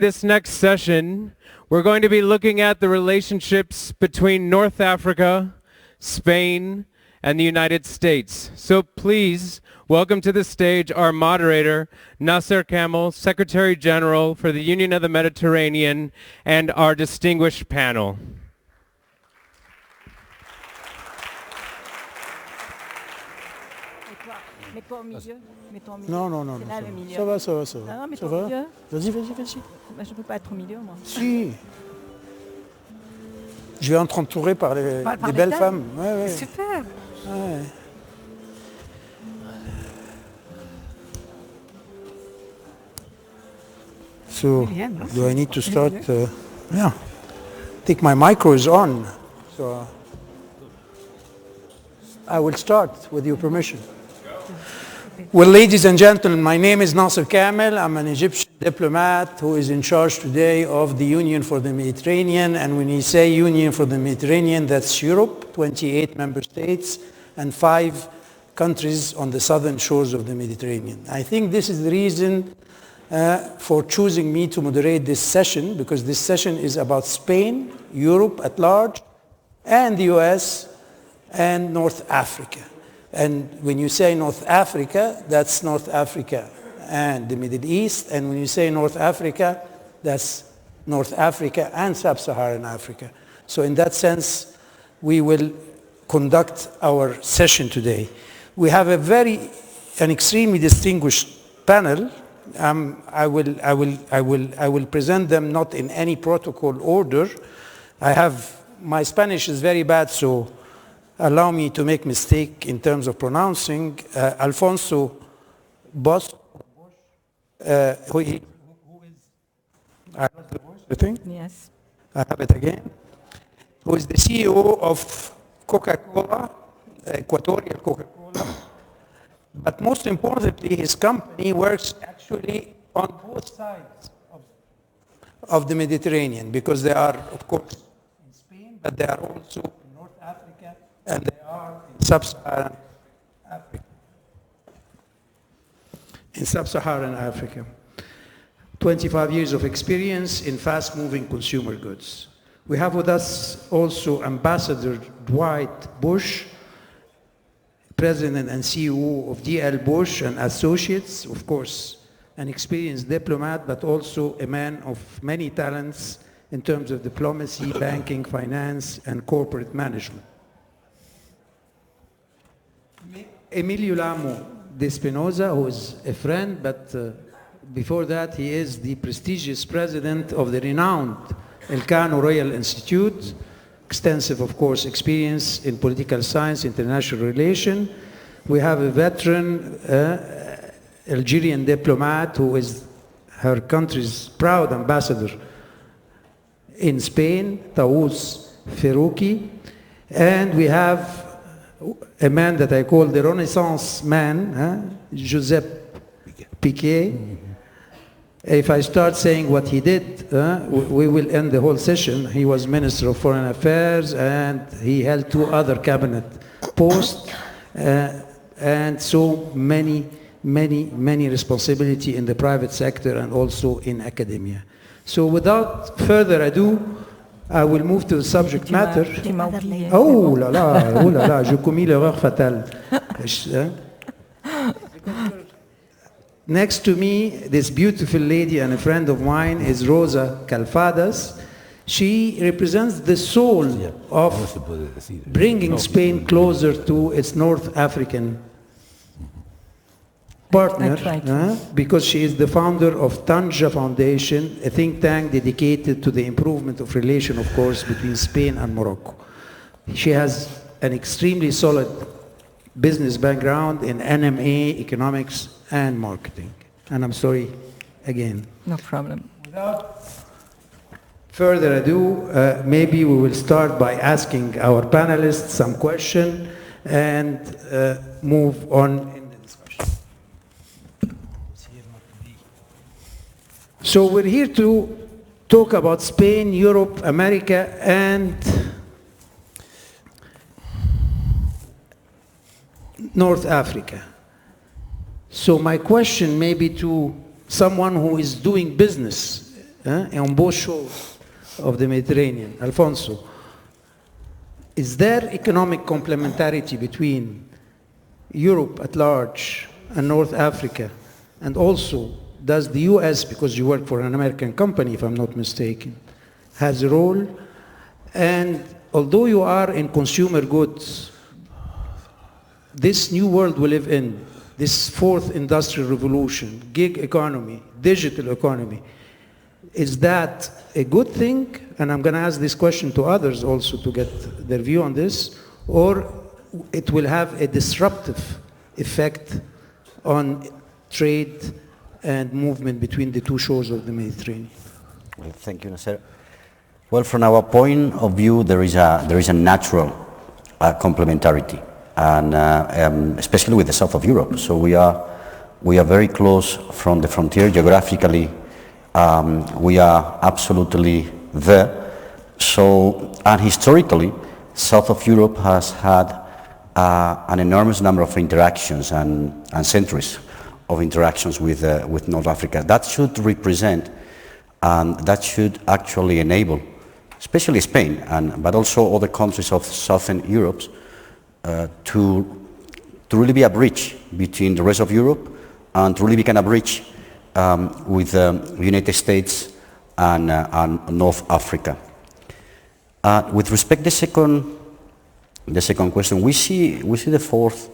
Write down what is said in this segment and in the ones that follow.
This next session, we're going to be looking at the relationships between North Africa, Spain, and the United States. So please welcome to the stage our moderator, Nasser Kamel, Secretary General for the Union of the Mediterranean, and our distinguished panel. Mets-toi au milieu. Mets-toi au milieu. Non, non, non. C'est là le milieu. Ça va, ça va, ça va. Non, Ça mets-toi au va. milieu. Vas-y, vas-y, vas-y. Bah, je ne peux pas être au milieu, moi. Si. Je vais être entouré par des belles femmes. Ouais, ouais. Super. Ouais. So, do I need to start? Yeah. I think my micro is on. So, I will start with your permission. Well, ladies and gentlemen, my name is Nasser Kamel. I'm an Egyptian diplomat who is in charge today of the Union for the Mediterranean. And when you say Union for the Mediterranean, that's Europe, 28 member states, and 5 countries on the southern shores of the Mediterranean. I think this is the reason for choosing me to moderate this session, because this session is about Spain, Europe at large, and the US, and North Africa. And when you say North Africa, that's North Africa and the Middle East. And when you say North Africa, that's North Africa and Sub-Saharan Africa. So in that sense, we will conduct our session today. We have an extremely distinguished panel. I will present them not in any protocol order. My Spanish is very bad, so allow me to make mistake in terms of pronouncing. Alfonso Bosch, who is, I have the voice, I think? Yes. I have it again. Who is the CEO of Coca-Cola, Equatorial Coca-Cola. But most importantly, his company works actually on both sides of the Mediterranean, because they are, of course, in Spain, but they are also in North Africa, and they are in Sub-Saharan Africa. In Sub-Saharan Africa. 25 years of experience in fast-moving consumer goods. We have with us also Ambassador Dwight Bosch, President and CEO of DL Bosch and Associates, of course, an experienced diplomat, but also a man of many talents in terms of diplomacy, banking, finance, and corporate management. Emilio Lamo de Espinosa, who is a friend, but before that he is the prestigious president of the renowned Elcano Royal Institute, extensive, of course, experience in political science, international relations. We have a veteran Algerian diplomat who is her country's proud ambassador in Spain, Taous Feroukhi. And we have a man that I call the Renaissance man, Josep Piqué. If I start saying what he did, we will end the whole session. He was Minister of Foreign Affairs, and he held 2 other cabinet posts, and so many responsibility in the private sector and also in academia. So without further ado, I will move to the subject matter. Oh là là, j'ai commis l'erreur fatale. Next to me, this beautiful lady and a friend of mine is Rosa Calfadas. She represents the soul of bringing Spain closer to its North African partner, because she is the founder of Tanja Foundation, a think tank dedicated to the improvement of relation, of course, between Spain and Morocco. She has an extremely solid business background in NMA, economics, and marketing. And I'm sorry again. No problem. Without further ado, maybe we will start by asking our panelists some question and move on. So we're here to talk about Spain, Europe, America, and North Africa. So my question may be to someone who is doing business on both shores of the Mediterranean. Alfonso, is there economic complementarity between Europe at large and North Africa? And also, does the US, because you work for an American company, if I'm not mistaken, has a role? And although you are in consumer goods, this new world we live in, this fourth industrial revolution, gig economy, digital economy, is that a good thing? And I'm going to ask this question to others also to get their view on this, or it will have a disruptive effect on trade and movement between the two shores of the Mediterranean? Well, thank you, Nasser. Well, from our point of view, there is a natural complementarity, and especially with the south of Europe. So we are very close from the frontier geographically. We are absolutely there. So, and historically, south of Europe has had an enormous number of interactions and centuries of interactions with North Africa. That should represent, and that should actually enable, especially Spain, but also other countries of southern Europe, to really be a bridge between the rest of Europe and to really become a bridge with the United States and North Africa. With respect to the second question, we see the fourth,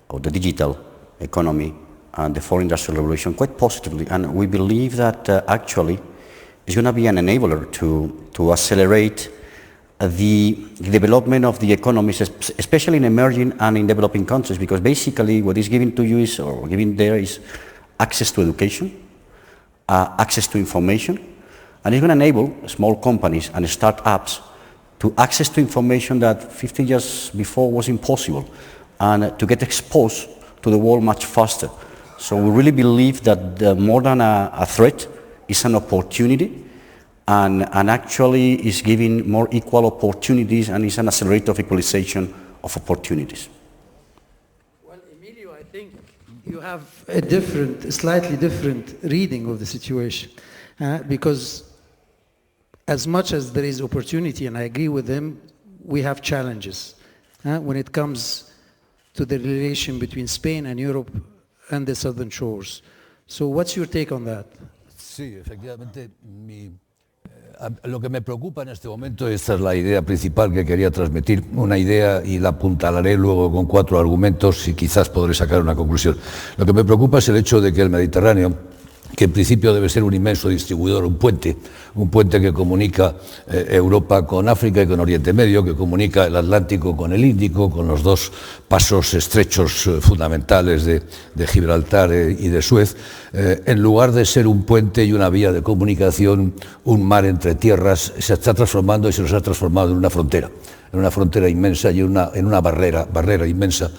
or the digital economy and the fourth industrial revolution quite positively, and we believe that actually it's going to be an enabler to accelerate the development of the economies, especially in emerging and in developing countries, because basically what is given to you is, or given there is, access to education, access to information, and it's going to enable small companies and startups to access to information that 50 years before was impossible, and to get exposed to the world much faster. So we really believe that more than a threat, is an opportunity, and actually is giving more equal opportunities, and is an accelerator of equalization of opportunities. Well, Emilio, I think you have a slightly different reading of the situation, because as much as there is opportunity, and I agree with him, we have challenges when it comes to the relation between Spain and Europe and the southern shores. So what's your take on that? Sí, efectivamente, lo que me preocupa en este momento, esta es la idea principal que quería transmitir, una idea, y la apuntalaré luego con 4 argumentos y quizás podré sacar una conclusión. Lo que me preocupa es el hecho de que el Mediterráneo, que en principio debe ser un inmenso distribuidor, un puente que comunica Europa con África y con Oriente Medio, que comunica el Atlántico con el Índico, con los dos pasos estrechos fundamentales de Gibraltar y de Suez, en lugar de ser un puente y una vía de comunicación, un mar entre tierras, se está transformando y se nos ha transformado en una frontera inmensa y en una barrera inmensa.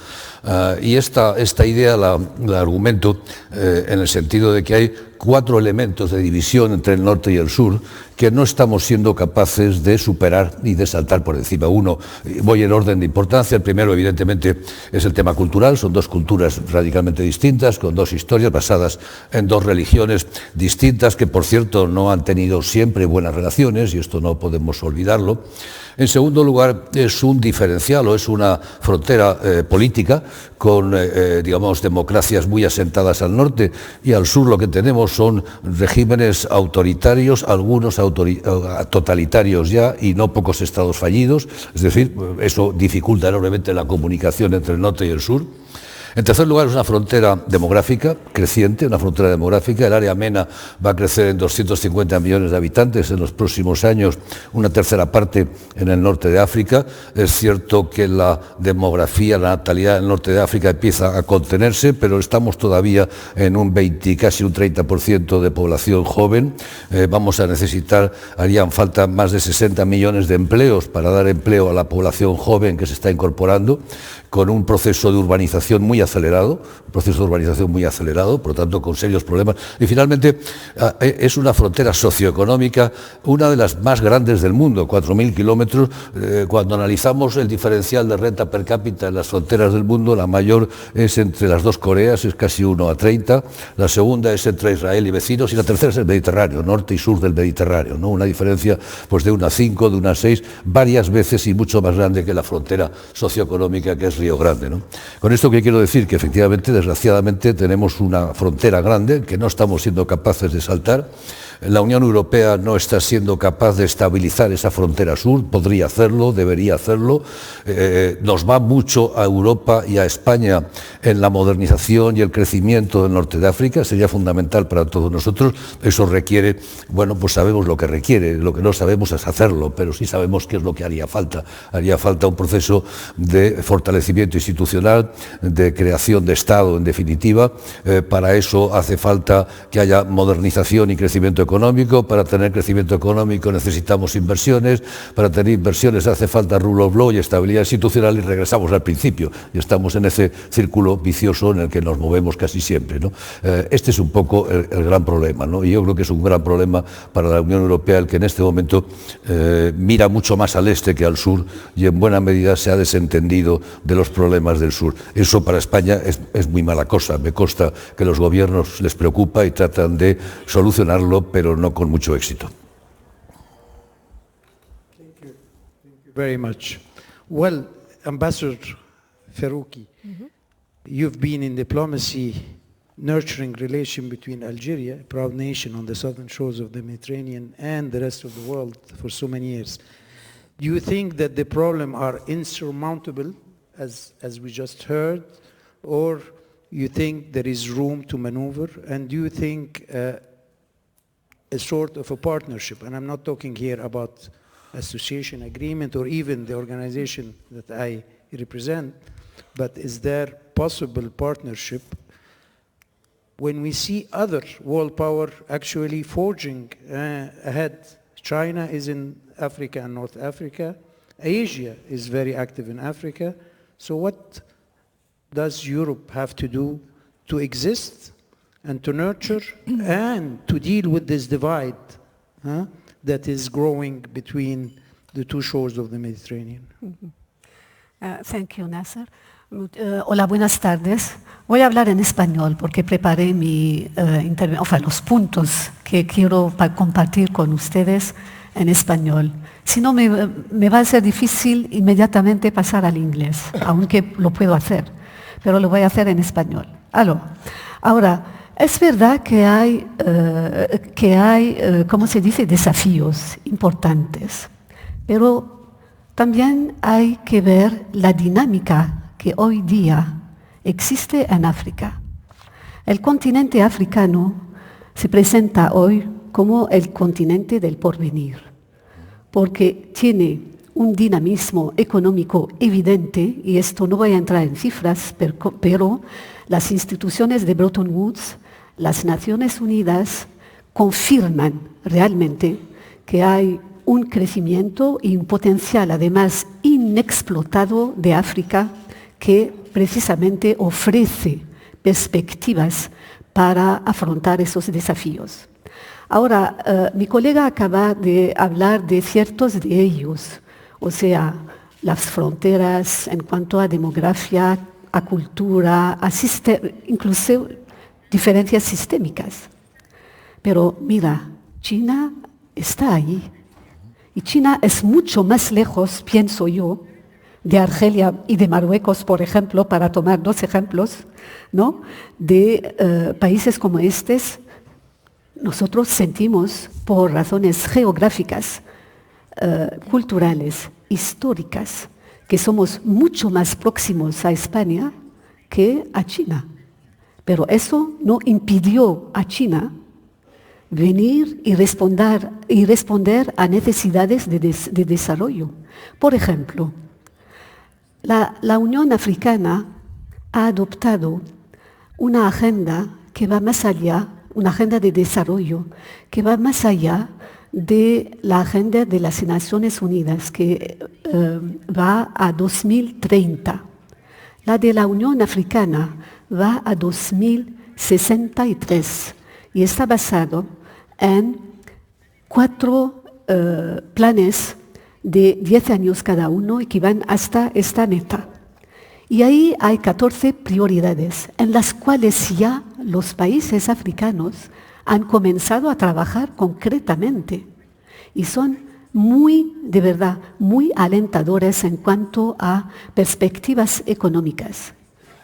Y esta idea la argumento en el sentido de que hay 4 elementos de división entre el norte y el sur que no estamos siendo capaces de superar y de saltar por encima. Uno, voy en orden de importancia. El primero, evidentemente, es el tema cultural. Son 2 culturas radicalmente distintas, con 2 historias basadas en 2 religiones distintas, que por cierto no han tenido siempre buenas relaciones, y esto no podemos olvidarlo. En segundo lugar, es un diferencial, o es una frontera política con, digamos, democracias muy asentadas al norte, y al sur lo que tenemos son regímenes autoritarios, algunos totalitarios ya, y no pocos estados fallidos. Es decir, eso dificulta enormemente la comunicación entre el norte y el sur. En tercer lugar, es una frontera demográfica creciente, una frontera demográfica. El área MENA va a crecer en 250 millones de habitantes en los próximos años, una tercera parte en el norte de África. Es cierto que la demografía, la natalidad en el norte de África empieza a contenerse, pero estamos todavía en un 20, casi un 30% de población joven. Vamos a necesitar, harían falta más de 60 millones de empleos para dar empleo a la población joven que se está incorporando, con un proceso de urbanización muy muy acelerado, un proceso de urbanización muy acelerado, por lo tanto con serios problemas. Y finalmente es una frontera socioeconómica, una de las más grandes del mundo, 4.000 kilómetros. Cuando analizamos el diferencial de renta per cápita en las fronteras del mundo, la mayor es entre las dos Coreas, es casi 1:30, la segunda es entre Israel y vecinos, y la tercera es el Mediterráneo, norte y sur del Mediterráneo, ¿no? Una diferencia pues de 1:5, de 1:6, varias veces y mucho más grande que la frontera socioeconómica que es Río Grande, ¿no? Con esto que quiero decir que efectivamente, desgraciadamente, tenemos una frontera grande que no estamos siendo capaces de saltar. La Unión Europea no está siendo capaz de estabilizar esa frontera sur, podría hacerlo, debería hacerlo. Nos va mucho a Europa y a España en la modernización y el crecimiento del norte de África, sería fundamental para todos nosotros. Eso requiere, bueno, pues sabemos lo que requiere, lo que no sabemos es hacerlo, pero sí sabemos qué es lo que haría falta. Haría falta un proceso de fortalecimiento institucional, de creación de Estado, en definitiva. Para eso hace falta que haya modernización y crecimiento económico. Para tener crecimiento económico necesitamos inversiones, para tener inversiones hace falta rule of law y estabilidad institucional, y regresamos al principio, y estamos en ese círculo vicioso en el que nos movemos casi siempre, ¿no? Este es un poco el gran problema, ¿no? Y yo creo que es un gran problema para la Unión Europea el que en este momento mira mucho más al este que al sur, y en buena medida se ha desentendido de los problemas del sur. Eso para España es muy mala cosa. Me consta que los gobiernos les preocupa y tratan de solucionarlo, pero no con mucho éxito. Thank you very much. Well, Ambassador Feroukhi, you've been in diplomacy nurturing relation between Algeria, a proud nation on the southern shores of the Mediterranean, and the rest of the world for so many years. Do you think that the problems are insurmountable, as we just heard, or you think there is room to maneuver? And do you think a sort of a partnership, and I'm not talking here about association agreement or even the organization that I represent, but is there possible partnership when we see other world power actually forging ahead? China is in Africa and North Africa. Asia is very active in Africa. So what does Europe have to do to exist and to nurture and to deal with this divide that is growing between the two shores of the Mediterranean? Thank you, Nasser. Hola, buenas tardes. Voy a hablar en español porque preparé los puntos que quiero compartir con ustedes en español. Si no, me va a ser difícil inmediatamente pasar al inglés, aunque lo puedo hacer, pero lo voy a hacer en español. Ahora, es verdad que hay, ¿cómo se dice?, desafíos importantes, pero también hay que ver la dinámica que hoy día existe en África. El continente africano se presenta hoy como el continente del porvenir, porque tiene un dinamismo económico evidente, y esto no voy a entrar en cifras, pero las instituciones de Bretton Woods, las Naciones Unidas, confirman realmente que hay un crecimiento y un potencial además inexplotado de África que precisamente ofrece perspectivas para afrontar esos desafíos. Ahora, mi colega acaba de hablar de ciertos de ellos, o sea, las fronteras en cuanto a demografía, a cultura, incluso diferencias sistémicas. Pero mira, China está ahí. Y China es mucho más lejos, pienso yo, de Argelia y de Marruecos, por ejemplo, para tomar dos ejemplos, ¿no?, de países como estos. Nosotros sentimos, por razones geográficas, culturales, históricas, que somos mucho más próximos a España que a China. Pero eso no impidió a China venir y responder a necesidades de desarrollo. Por ejemplo, la Unión Africana ha adoptado una agenda que va más allá, una agenda de desarrollo que va más allá de la agenda de las Naciones Unidas, que va a 2030. La de la Unión Africana va a 2063 y está basado en 4 planes de 10 años cada uno y que van hasta esta meta. Y ahí hay 14 prioridades en las cuales ya los países africanos han comenzado a trabajar concretamente y son de verdad, muy alentadores en cuanto a perspectivas económicas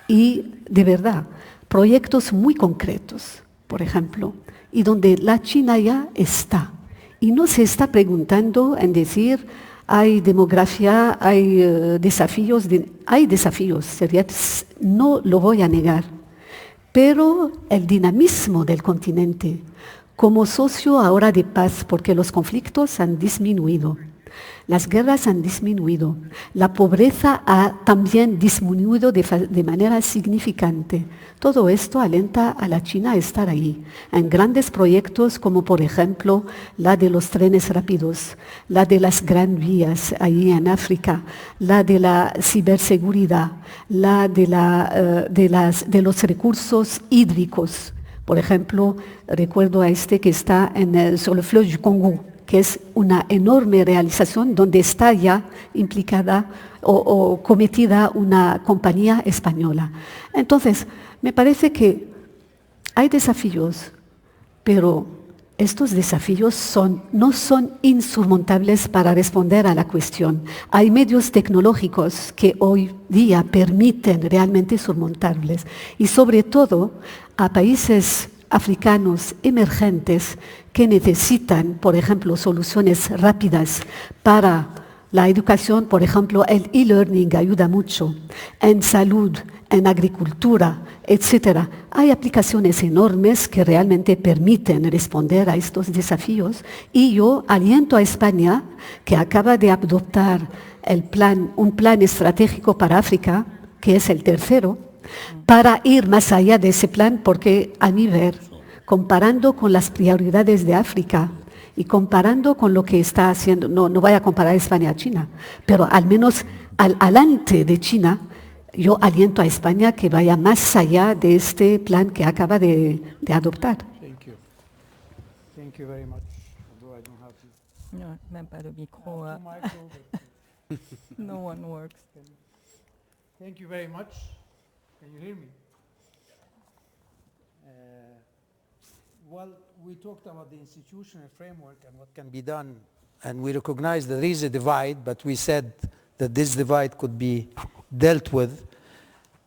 y de verdad, proyectos muy concretos, por ejemplo, y donde la China ya está y no se está preguntando en decir hay demografía, hay desafíos, hay desafíos, no lo voy a negar, pero el dinamismo del continente como socio ahora de paz, porque los conflictos han disminuido, las guerras han disminuido, la pobreza ha también disminuido de manera significante. Todo esto alenta a la China a estar ahí, en grandes proyectos como por ejemplo la de los trenes rápidos, la de las gran vías ahí en África, la de la ciberseguridad, la de los recursos hídricos. Por ejemplo, recuerdo a este que está sur el fleuve du Congo, que es una enorme realización donde está ya implicada o cometida una compañía española. Entonces, me parece que hay desafíos, pero estos desafíos no son insurmontables para responder a la cuestión. Hay medios tecnológicos que hoy día permiten realmente surmontables y sobre todo a países africanos emergentes que necesitan, por ejemplo, soluciones rápidas para la educación, por ejemplo, el e-learning ayuda mucho, en salud, en agricultura, etc. Hay aplicaciones enormes que realmente permiten responder a estos desafíos y yo aliento a España, que acaba de adoptar un plan estratégico para África, que es el tercero, para ir más allá de ese plan, porque a mi ver, comparando con las prioridades de África y comparando con lo que está haciendo, no voy a comparar España a China, pero al menos alante de China, yo aliento a España que vaya más allá de este plan que acaba de adoptar. Thank you. Thank you very much. Although I don't have to. No, même pas de micro. Micro, but No one works. thank you very much. Can you hear me? Well, we talked about the institutional framework and what can be done, and we recognize that there is a divide, but we said that this divide could be dealt with.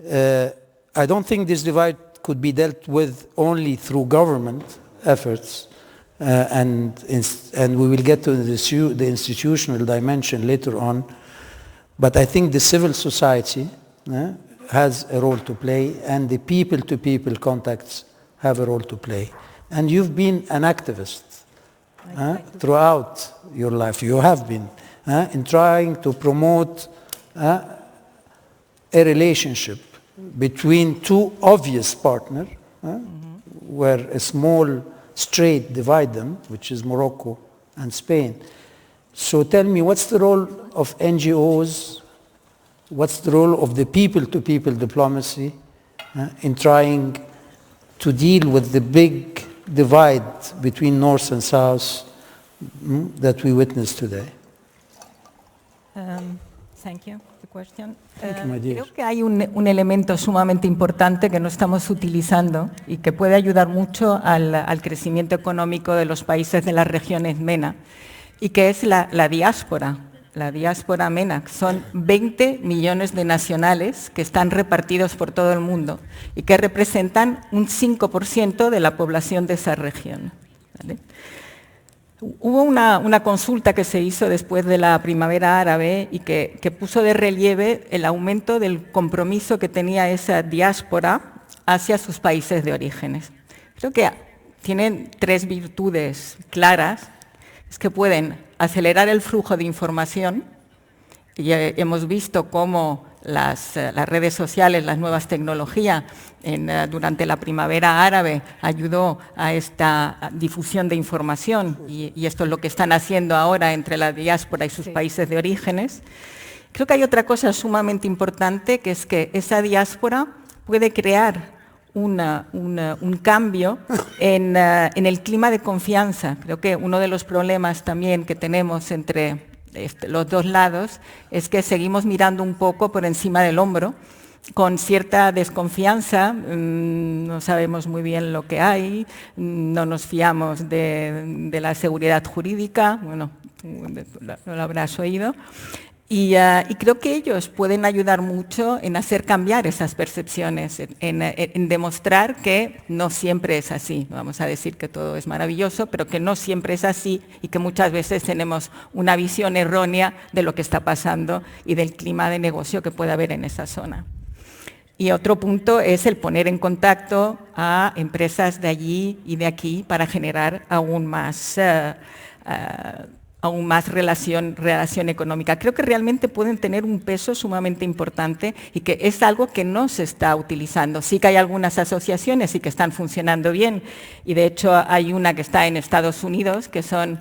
I don't think this divide could be dealt with only through government efforts, and we will get to the institutional dimension later on, but I think the civil society has a role to play, and the people-to-people contacts have a role to play. And you've been an activist throughout your life. You have been in trying to promote a relationship between two obvious partners, where a small strait divide them, which is Morocco and Spain. So tell me, what's the role of NGOs? What's the role of the people-to-people diplomacy in trying to deal with the big divide between North and South that we witness today? Thank you for the question. Thank you, my dear. Creo que hay un elemento sumamente importante que no estamos utilizando y que puede ayudar mucho al crecimiento económico de los países de las regiones MENA, y que es la diáspora. La diáspora MENA, son 20 millones de nacionales que están repartidos por todo el mundo y que representan un 5% de la población de esa región. ¿Vale? Hubo una consulta que se hizo después de la primavera árabe y que puso de relieve el aumento del compromiso que tenía esa diáspora hacia sus países de orígenes. Creo que tienen 3 virtudes claras, es que pueden acelerar el flujo de información, y hemos visto cómo las redes sociales, las nuevas tecnologías, durante la primavera árabe ayudó a esta difusión de información, y esto es lo que están haciendo ahora entre la diáspora y sus países de orígenes. Creo que hay otra cosa sumamente importante, que es que esa diáspora puede crear un cambio en el clima de confianza. Creo que uno de los problemas también que tenemos entre los dos lados es que seguimos mirando un poco por encima del hombro, con cierta desconfianza, no sabemos muy bien lo que hay, no nos fiamos de la seguridad jurídica, bueno, no lo habrás oído. Y creo que ellos pueden ayudar mucho en hacer cambiar esas percepciones, en demostrar que no siempre es así. No vamos a decir que todo es maravilloso, pero que no siempre es así y que muchas veces tenemos una visión errónea de lo que está pasando y del clima de negocio que puede haber en esa zona. Y otro punto es el poner en contacto a empresas de allí y de aquí para generar aún más relación económica. Creo que realmente pueden tener un peso sumamente importante y que es algo que no se está utilizando. Sí que hay algunas asociaciones y que están funcionando bien, y de hecho hay una que está en Estados Unidos, que son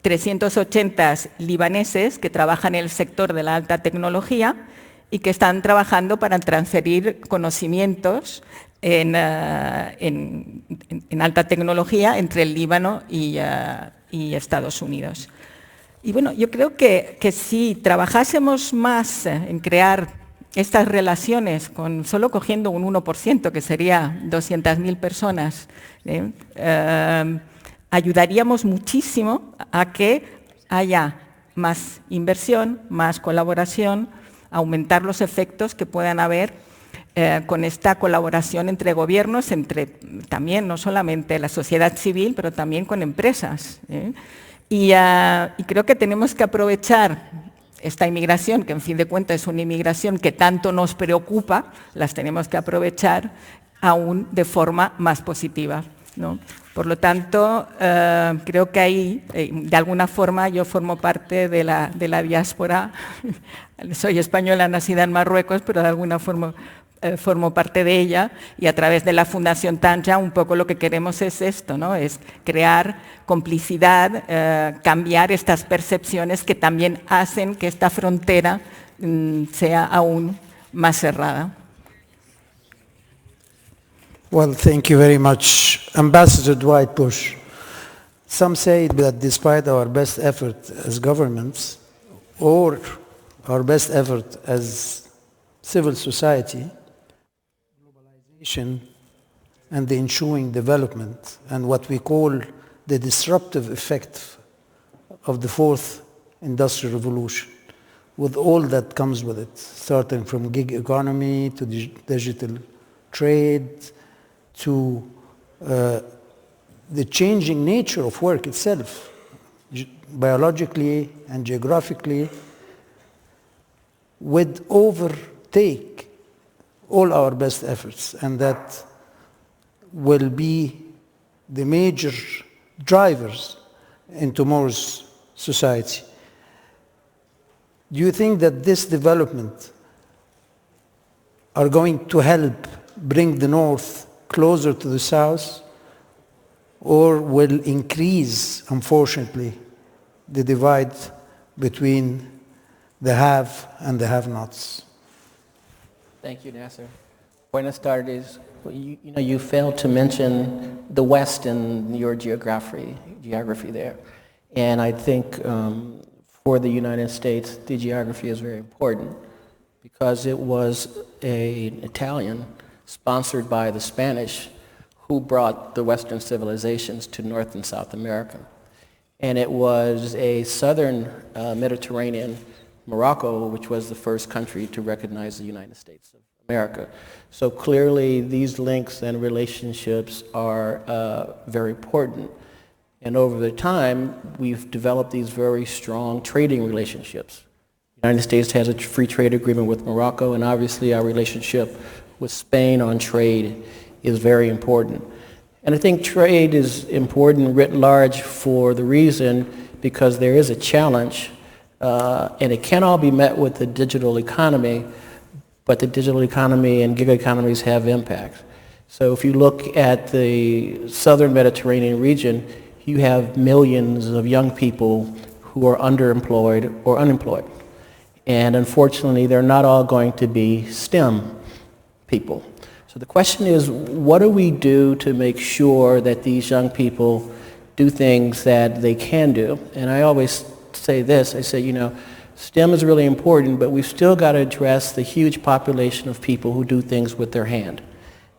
380 libaneses que trabajan en el sector de la alta tecnología y que están trabajando para transferir conocimientos en alta tecnología entre el Líbano y Estados Unidos. Y bueno, yo creo que si trabajásemos más en crear estas relaciones, solo cogiendo un 1%, que sería 200.000 personas, ayudaríamos muchísimo a que haya más inversión, más colaboración, aumentar los efectos que puedan haber con esta colaboración entre gobiernos, entre también no solamente la sociedad civil, pero también con empresas. Y creo que tenemos que aprovechar esta inmigración, que en fin de cuentas es una inmigración que tanto nos preocupa, las tenemos que aprovechar aún de forma más positiva, ¿no? Por lo tanto, creo que ahí, de alguna forma, yo formo parte de la diáspora. Soy española nacida en Marruecos, pero de alguna forma formo parte de ella, y a través de la Fundación Tanja un poco lo que queremos es esto, ¿no? Es crear complicidad, cambiar estas percepciones que también hacen que esta frontera sea aún más cerrada. Well, thank you very much, Ambassador Dwight Bush. Some say that despite our best effort as governments or our best effort as civil society, globalization and the ensuing development and what we call the disruptive effect of the fourth industrial revolution, with all that comes with it, starting from gig economy to digital trade, to the changing nature of work itself, biologically and geographically, would overtake all our best efforts, and that will be the major drivers in tomorrow's society. Do you think that this development are going to help bring the North closer to the South, or will increase, unfortunately, the divide between the have and the have-nots? Thank you, Nasser. Buenas tardes. You failed to mention the West in your geography there. And I think for the United States, the geography is very important because it was an Italian sponsored by the Spanish who brought the Western civilizations to North and South America. And it was a southern Mediterranean, Morocco, which was the first country to recognize the United States of America. So clearly these links and relationships are very important. And over the time, we've developed these very strong trading relationships. The United States has a free trade agreement with Morocco, and obviously our relationship with Spain on trade is very important. And I think trade is important writ large for the reason because there is a challenge, and it can't all be met with the digital economy, but the digital economy and gig economies have impacts. So if you look at the southern Mediterranean region, you have millions of young people who are underemployed or unemployed. And unfortunately, they're not all going to be STEM people. So the question is, what do we do to make sure that these young people do things that they can do? And I always say this, I say, you know, STEM is really important, but we've still got to address the huge population of people who do things with their hand.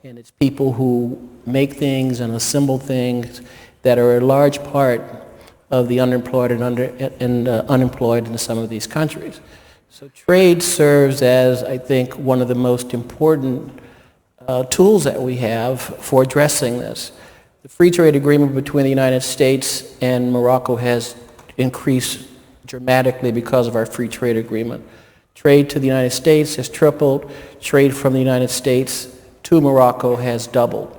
And it's people who make things and assemble things that are a large part of the unemployed and unemployed in some of these countries. So trade serves as, I think, one of the most important tools that we have for addressing this. The free trade agreement between the United States and Morocco has increased dramatically because of our free trade agreement. Trade to the United States has tripled. Trade from the United States to Morocco has doubled.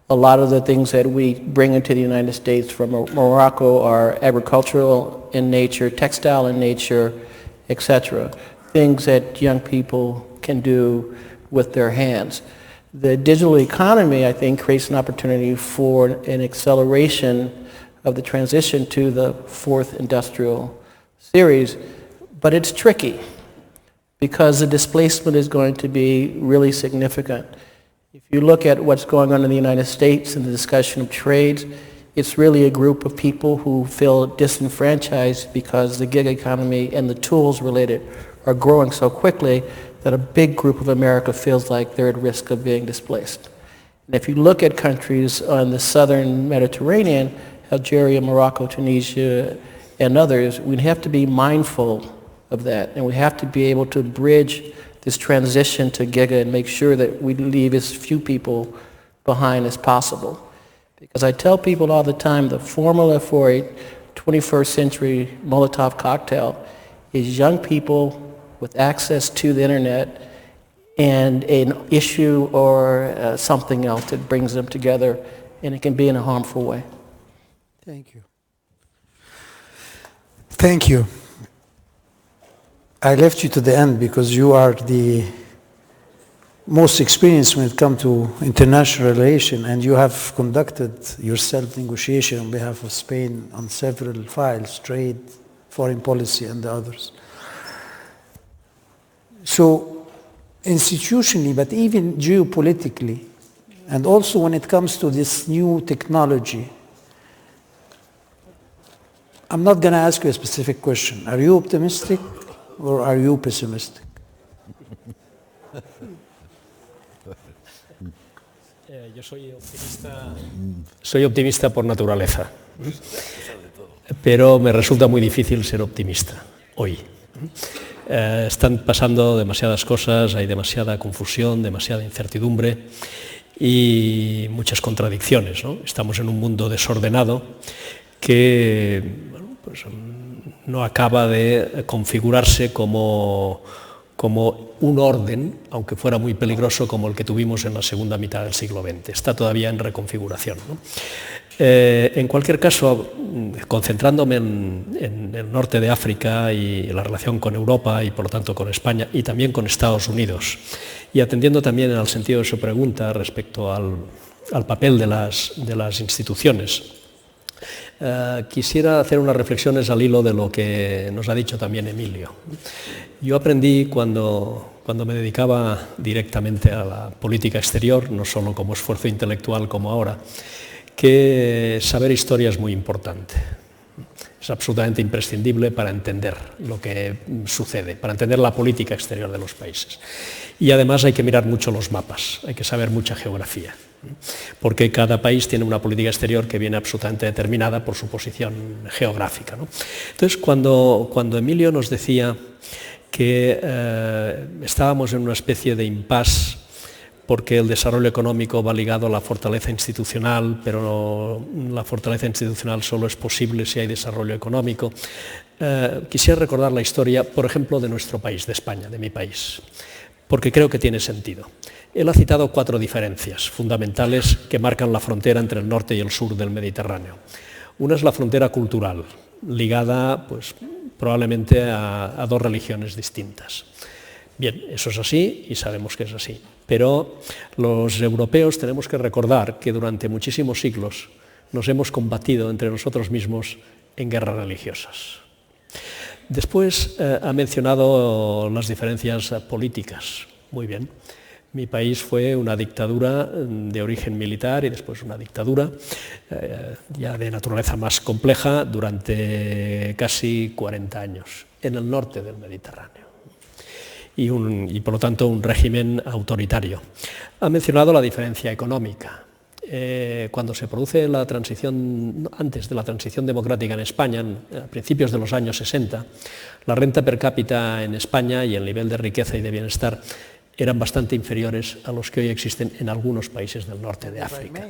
A lot of the things that we bring into the United States from Morocco are agricultural in nature, textile in nature, etc. Things that young people can do with their hands. The digital economy, I think, creates an opportunity for an acceleration of the transition to the fourth industrial series, but it's tricky because the displacement is going to be really significant. If you look at what's going on in the United States and the discussion of trades, it's really a group of people who feel disenfranchised because the gig economy and the tools related are growing so quickly that a big group of America feels like they're at risk of being displaced. And if you look at countries on the southern Mediterranean, Algeria, Morocco, Tunisia, and others, we have to be mindful of that, and we have to be able to bridge this transition to Giga and make sure that we leave as few people behind as possible. Because I tell people all the time, the formula for a 21st century Molotov cocktail is young people with access to the internet and an issue or something else that brings them together, and it can be in a harmful way. Thank you. Thank you. I left you to the end because you are the most experienced when it comes to international relations, and you have conducted yourself negotiation on behalf of Spain on several files, trade, foreign policy, and the others. So institutionally, but even geopolitically, and also when it comes to this new technology, I'm not going to ask you a specific question. Are you optimistic or are you pessimistic? Yo soy optimista por naturaleza, pero me resulta muy difícil ser optimista hoy. Están pasando demasiadas cosas, hay demasiada confusión, demasiada incertidumbre y muchas contradicciones, ¿no? Estamos en un mundo desordenado que pues, no acaba de configurarse como un orden, aunque fuera muy peligroso como el que tuvimos en la segunda mitad del siglo XX. Está todavía en reconfiguración, ¿no? En cualquier caso, concentrándome en el norte de África y la relación con Europa y por lo tanto con España y también con Estados Unidos, y atendiendo también al sentido de su pregunta respecto al papel de las instituciones, quisiera hacer unas reflexiones al hilo de lo que nos ha dicho también Emilio. Yo aprendí cuando me dedicaba directamente a la política exterior, no solo como esfuerzo intelectual como ahora, que saber historia es muy importante. Es absolutamente imprescindible para entender lo que sucede, para entender la política exterior de los países. Y además hay que mirar mucho los mapas, hay que saber mucha geografía, porque cada país tiene una política exterior que viene absolutamente determinada por su posición geográfica, ¿no? Entonces, cuando Emilio nos decía que estábamos en una especie de impasse porque el desarrollo económico va ligado a la fortaleza institucional, pero la fortaleza institucional solo es posible si hay desarrollo económico. Quisiera recordar la historia, por ejemplo, de nuestro país, de España, de mi país, porque creo que tiene sentido. Él ha citado 4 diferencias fundamentales que marcan la frontera entre el norte y el sur del Mediterráneo. Una es la frontera cultural, ligada pues, probablemente a 2 religiones distintas. Bien, eso es así y sabemos que es así, pero los europeos tenemos que recordar que durante muchísimos siglos nos hemos combatido entre nosotros mismos en guerras religiosas. Después ha mencionado las diferencias políticas. Muy bien. Mi país fue una dictadura de origen militar y después una dictadura ya de naturaleza más compleja durante casi 40 años en el norte del Mediterráneo y por lo tanto un régimen autoritario. Ha mencionado la diferencia económica. Cuando se produce la transición, antes de la transición democrática en España, a principios de los años 60, la renta per cápita en España y el nivel de riqueza y de bienestar eran bastante inferiores a los que hoy existen en algunos países del norte de África.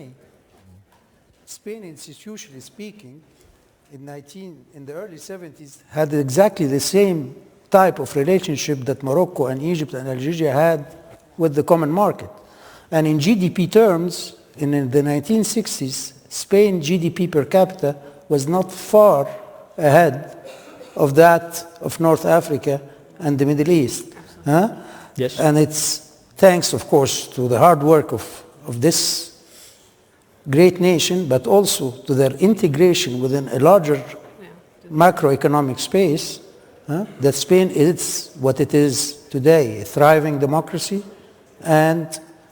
Spain, institutionally speaking, in the early 70s, had exactly the same type of relationship that Morocco and Egypt and Algeria had with the common market. And in GDP terms, in the 1960s, Spain GDP per capita was not far ahead of that of North Africa and the Middle East. Yes. And it's thanks, of course, to the hard work of this great nation, but also to their integration within a larger macroeconomic space, that Spain is what it is today, a thriving democracy and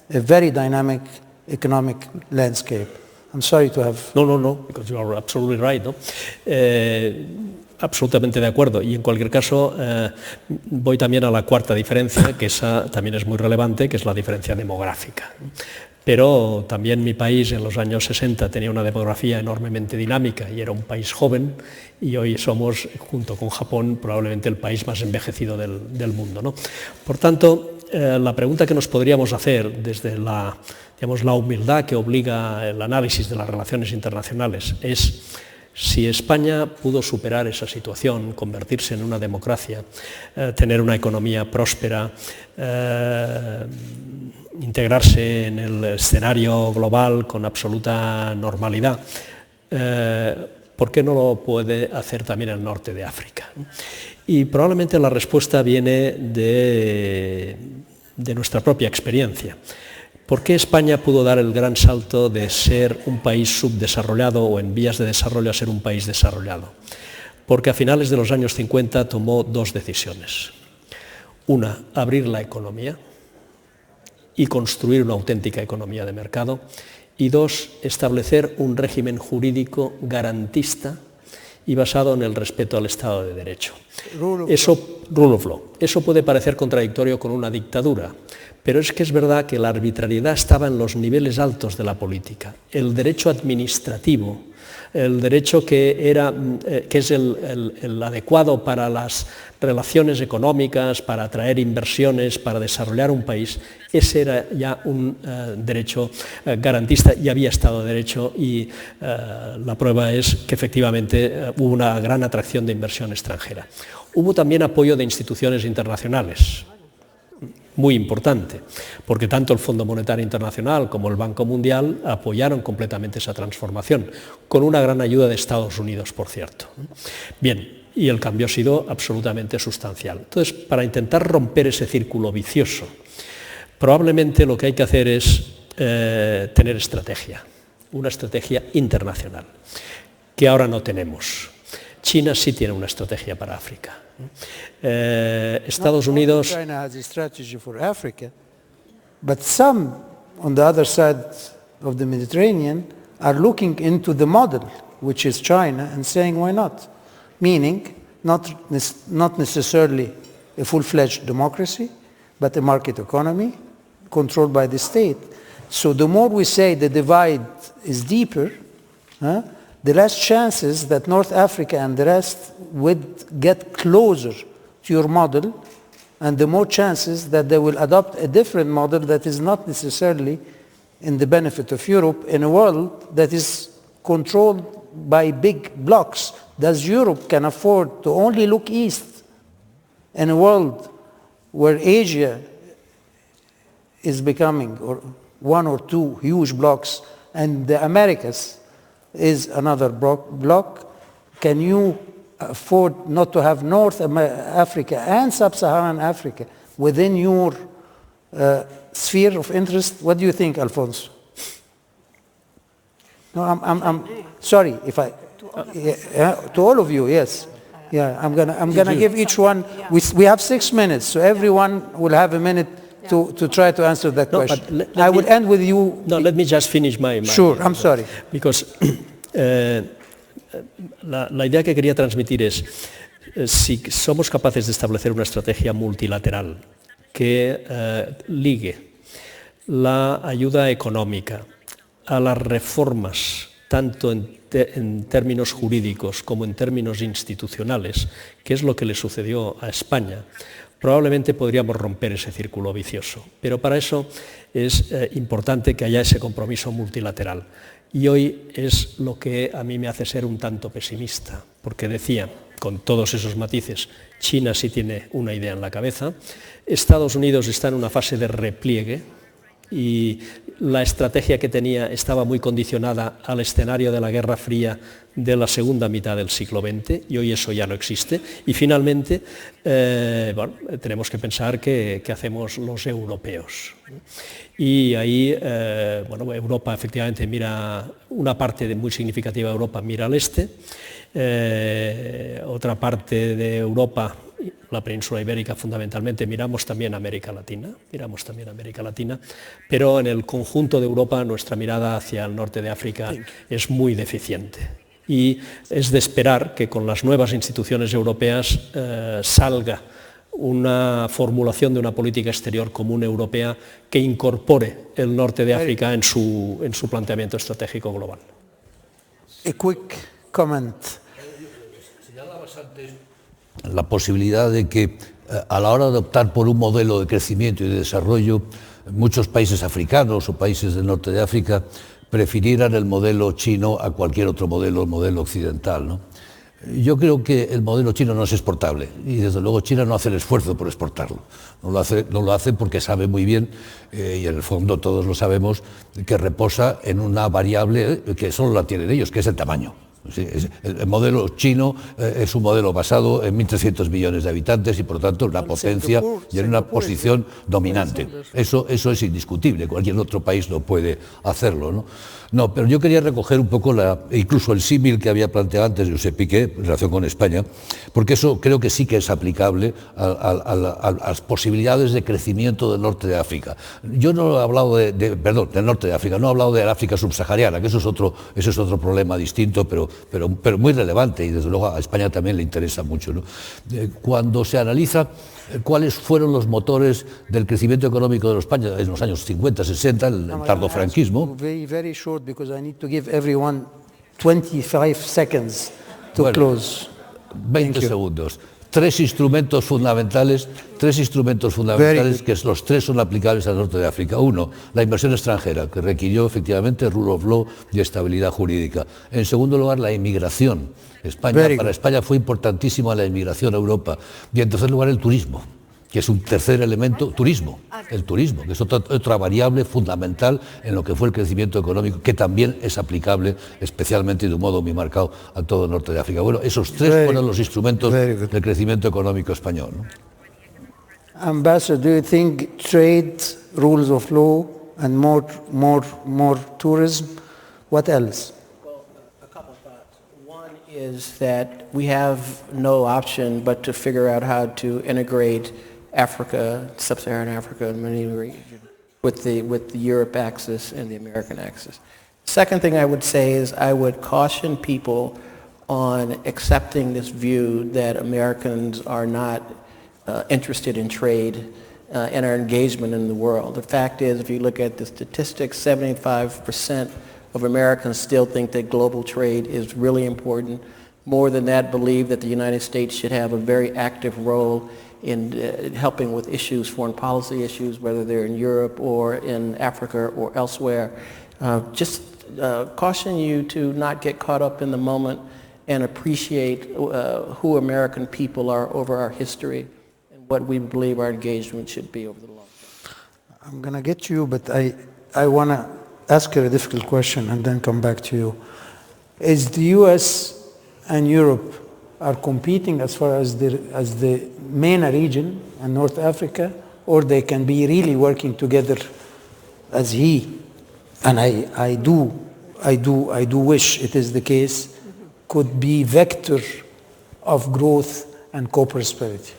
a very dynamic economic landscape. I'm sorry to have... No, because you are absolutely right, ¿no? Absolutamente de acuerdo. Y en cualquier caso, voy también a la cuarta diferencia, que esa también es muy relevante, que es la diferencia demográfica. Pero también mi país en los años 60 tenía una demografía enormemente dinámica y era un país joven, y hoy somos, junto con Japón, probablemente el país más envejecido del mundo, ¿no? Por tanto, la pregunta que nos podríamos hacer desde la humildad que obliga el análisis de las relaciones internacionales es: si España pudo superar esa situación, convertirse en una democracia, tener una economía próspera, integrarse en el escenario global con absoluta normalidad, ¿por qué no lo puede hacer también el norte de África? Y probablemente la respuesta viene de nuestra propia experiencia. ¿Por qué España pudo dar el gran salto de ser un país subdesarrollado o en vías de desarrollo a ser un país desarrollado? Porque a finales de los años 50 tomó dos decisiones. Una, abrir la economía y construir una auténtica economía de mercado. Y dos, establecer un régimen jurídico garantista y basado en el respeto al Estado de Derecho. Rule of law. Eso puede parecer contradictorio con una dictadura, pero es que es verdad que la arbitrariedad estaba en los niveles altos de la política. El derecho administrativo, el derecho que es el adecuado para las relaciones económicas, para atraer inversiones, para desarrollar un país, ese era ya un derecho garantista y había Estado de Derecho, y la prueba es que efectivamente hubo una gran atracción de inversión extranjera. Hubo también apoyo de instituciones internacionales, muy importante, porque tanto el Fondo Monetario Internacional como el Banco Mundial apoyaron completamente esa transformación, con una gran ayuda de Estados Unidos, por cierto. Bien, y el cambio ha sido absolutamente sustancial. Entonces, para intentar romper ese círculo vicioso, probablemente lo que hay que hacer es tener estrategia, una estrategia internacional, que ahora no tenemos. China sí tiene una estrategia para África. Estados Unidos... China has a strategy for Africa, but some on the other side of the Mediterranean are looking into the model, which is China, and saying why not? Meaning not necessarily a full-fledged democracy, but a market economy controlled by the state. So the more we say the divide is deeper, the less chances that North Africa and the rest would get closer to your model, and the more chances that they will adopt a different model that is not necessarily in the benefit of Europe in a world that is controlled by big blocs. Does Europe can afford to only look east in a world where Asia is becoming one or two huge blocs and the Americas is another bloc? Can you afford not to have North Africa and Sub-Saharan Africa within your sphere of interest? What do you think, Alfonso? No, I'm sorry if I... to all of you, yes. Yeah, I'm gonna give each one. We have 6 minutes, so everyone will have a minute to try to answer that No, question. but I will end with you. No, let me just finish my Sure, I'm sorry. Because la idea que quería transmitir es, si somos capaces de establecer una estrategia multilateral que ligue la ayuda económica a las reformas, tanto en términos jurídicos como en términos institucionales, que es lo que le sucedió a España, probablemente podríamos romper ese círculo vicioso. Pero para eso es importante que haya ese compromiso multilateral. Y hoy es lo que a mí me hace ser un tanto pesimista, porque decía, con todos esos matices, China sí tiene una idea en la cabeza, Estados Unidos está en una fase de repliegue y la estrategia que tenía estaba muy condicionada al escenario de la Guerra Fría de la segunda mitad del siglo XX y hoy eso ya no existe. Y finalmente, tenemos que pensar qué hacemos los europeos. Y ahí, Europa efectivamente mira, una parte muy significativa de Europa mira al este, otra parte de Europa, la península ibérica fundamentalmente, miramos también América Latina, pero en el conjunto de Europa nuestra mirada hacia el norte de África es muy deficiente. Y es de esperar que con las nuevas instituciones europeas salga una formulación de una política exterior común europea que incorpore el norte de África en su planteamiento estratégico global. A quick comment. Señalabas antes la posibilidad de que a la hora de optar por un modelo de crecimiento y de desarrollo, muchos países africanos o países del norte de África prefirieran el modelo chino a cualquier otro modelo, el modelo occidental, ¿no? Yo creo que el modelo chino no es exportable y desde luego China no hace el esfuerzo por exportarlo. No lo hace porque sabe muy bien, y en el fondo todos lo sabemos, que reposa en una variable que solo la tienen ellos, que es el tamaño. Sí, el modelo chino es un modelo basado en 1.300 millones de habitantes y por lo tanto en una potencia y en una posición dominante. Eso es indiscutible, cualquier otro país no puede hacerlo, ¿no? No, pero yo quería recoger un poco incluso el símil que había planteado antes Josep Piqué en relación con España, porque eso creo que sí que es aplicable a las posibilidades de crecimiento del norte de África. Yo no he hablado del norte de África, no he hablado de la África subsahariana, que eso es otro problema distinto, pero muy relevante y desde luego a España también le interesa mucho, ¿no? Cuando se analiza cuáles fueron los motores del crecimiento económico de España en los años 50, 60, el tardofranquismo. Very short because I need to give everyone 25 seconds to close. 20 segundos. Tres instrumentos fundamentales que los tres son aplicables al norte de África. Uno, la inversión extranjera, que requirió efectivamente rule of law y estabilidad jurídica. En segundo lugar, la inmigración. Para España fue importantísima la inmigración a Europa. Y en tercer lugar, el turismo, que es un tercer elemento, el turismo, que es otra variable fundamental en lo que fue el crecimiento económico, que también es aplicable especialmente y de un modo muy marcado a todo el norte de África. Bueno, esos tres fueron los instrumentos del crecimiento económico español, ¿no? Ambassador, do you think trade, rules of law and more tourism, what else? Is that we have no option but to figure out how to integrate Africa, sub-Saharan Africa, and many regions with the Europe axis and the American axis. Second thing I would say is I would caution people on accepting this view that Americans are not interested in trade and our engagement in the world. The fact is, if you look at the statistics, 75% of Americans still think that global trade is really important. More than that, believe that the United States should have a very active role in helping with issues, foreign policy issues, whether they're in Europe or in Africa or elsewhere. Just caution you to not get caught up in the moment and appreciate who American people are over our history and what we believe our engagement should be over the long term. I'm going to get to you, but I want to ask you a difficult question and then come back to you. Is the US and Europe are competing as far as the MENA region and North Africa, or they can be really working together as and I do wish it is the case, could be vector of growth and co-prosperity.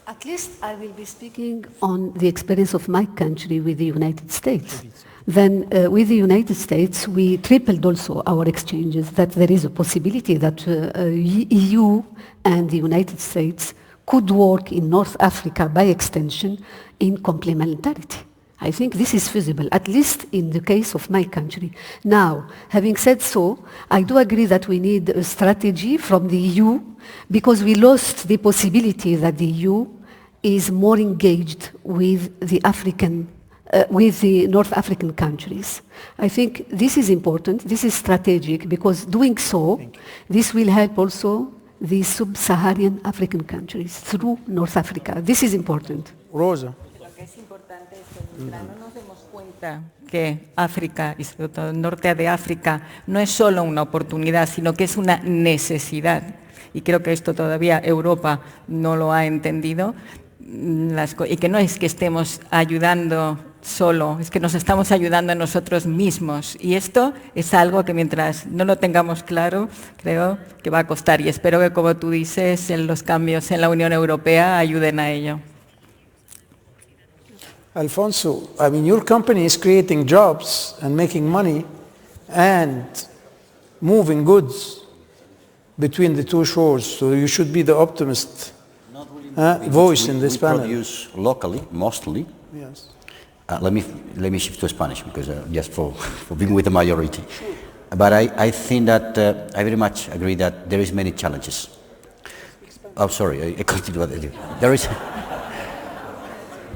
At least I will be speaking on the experience of my country with the United States. Then with the United States, we tripled also our exchanges, that there is a possibility that EU and the United States could work in North Africa by extension in complementarity. I think this is feasible, at least in the case of my country. Now, having said so, I do agree that we need a strategy from the EU because we lost the possibility that the EU is more engaged with the with the North African countries. I think this is important, this is strategic, because doing so, this will help also the sub-Saharan African countries through North Africa. This is important. Rosa. Lo que es importante es que no nos demos cuenta que África, y sobre todo el norte de África, no es solo una oportunidad, sino que es una necesidad. Y creo que esto todavía Europa no lo ha entendido. Y que no es que estemos ayudando solo, es que nos estamos ayudando a nosotros mismos. Y esto es algo que mientras no lo tengamos claro, creo que va a costar. Y espero que, como tú dices, en los cambios en la Unión Europea ayuden a ello. Alfonso, I mean, your company is creating jobs and making money and moving goods between the two shores, so you should be the optimist voice in this panel. We produce locally, mostly. Yes. Let me shift to Spanish, because just for being with the majority. But I think that I very much agree that there is many challenges. Oh, sorry, I continue.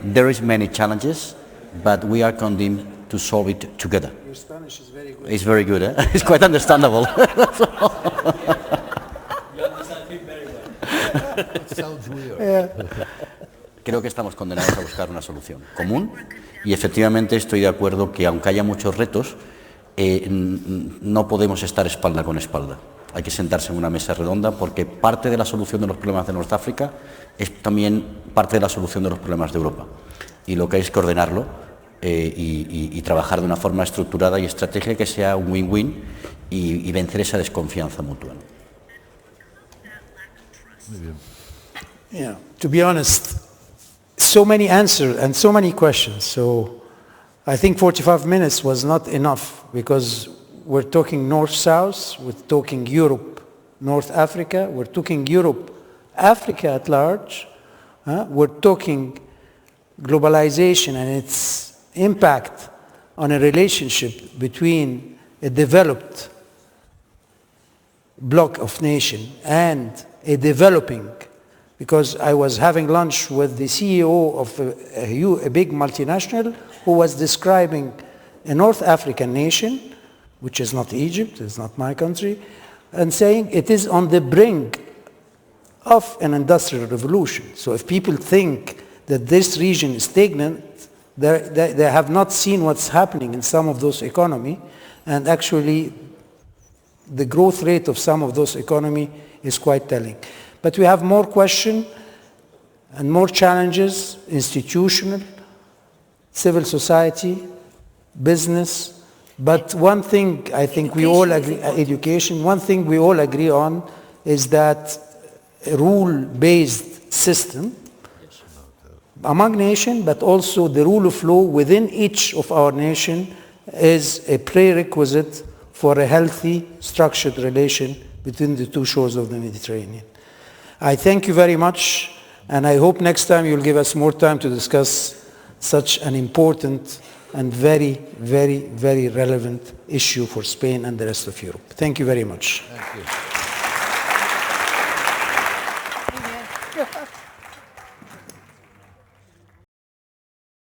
There is many challenges, but we are condemned to solve it together. Your Spanish is very good. It's very good, eh? It's quite understandable. Creo que estamos condenados a buscar una solución común y efectivamente estoy de acuerdo que aunque haya muchos retos, no podemos estar espalda con espalda. Hay que sentarse en una mesa redonda porque parte de la solución de los problemas de North África es también parte de la solución de los problemas de Europa. Y lo que hay es que ordenarlo y trabajar de una forma estructurada y estratégica que sea un win-win y vencer esa desconfianza mutua. Muy bien. Yeah, to be honest, so many answers and so many questions. So I think 45 minutes was not enough because we're talking North-South, we're talking Europe, North Africa, we're talking Europe, Africa at large, we're talking globalization and its impact on a relationship between a developed bloc of nation and a developing, because I was having lunch with the CEO of a big multinational who was describing a North African nation, which is not Egypt, it's not my country, and saying it is on the brink of an industrial revolution. So if people think that this region is stagnant, they have not seen what's happening in some of those economies, and actually the growth rate of some of those economies is quite telling. But we have more questions and more challenges, institutional, civil society, business. But one thing I think we all agree, education, one thing we all agree on is that a rule-based system among nations, but also the rule of law within each of our nation is a prerequisite for a healthy, structured relation between the two shores of the Mediterranean. I thank you very much, and I hope next time you'll give us more time to discuss such an important and very, very, very relevant issue for Spain and the rest of Europe. Thank you very much. Thank you.